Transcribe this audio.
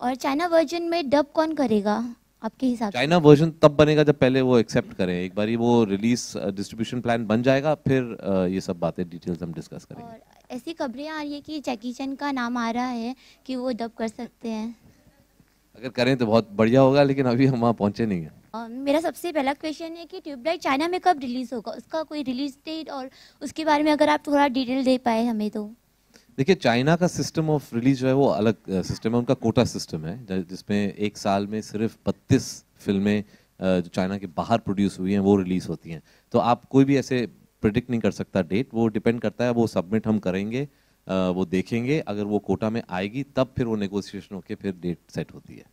और China version में dub कौन करेगा आपके हिसाब से? चाइना वर्जन तब बनेगा जब पहले वो एक्सेप्ट करें, एक बारी वो रिलीज डिस्ट्रीब्यूशन प्लान बन जाएगा, फिर ये सब बातें डिटेल्स हम डिस्कस करेंगे। और ऐसी खबरें आ रही है कि जैकी चैन का नाम आ रहा है कि वो डब कर सकते हैं। अगर करें तो बहुत बढ़िया होगा, लेकिन अभी हम वहाँ पहुंचे नहीं हैं। मेरा सबसे पहला क्वेश्चन है कि ट्यूबलाइट चाइना में कब रिलीज होगा, उसका कोई रिलीज डेट और उसके बारे में अगर आप थोड़ा डिटेल दे पाए हमें तो। देखिए, चाइना का सिस्टम ऑफ रिलीज जो है वो अलग सिस्टम है, उनका कोटा सिस्टम है, जिसमें एक साल में सिर्फ 32 फिल्में जो चाइना के बाहर प्रोड्यूस हुई हैं वो रिलीज होती हैं। तो आप कोई भी ऐसे प्रिडिक्ट नहीं कर सकता डेट, वो डिपेंड करता है, वो सबमिट हम करेंगे, वो देखेंगे, अगर वो कोटा में आएगी तब फिर वो नेगोशिएशन होके फिर डेट सेट होती है।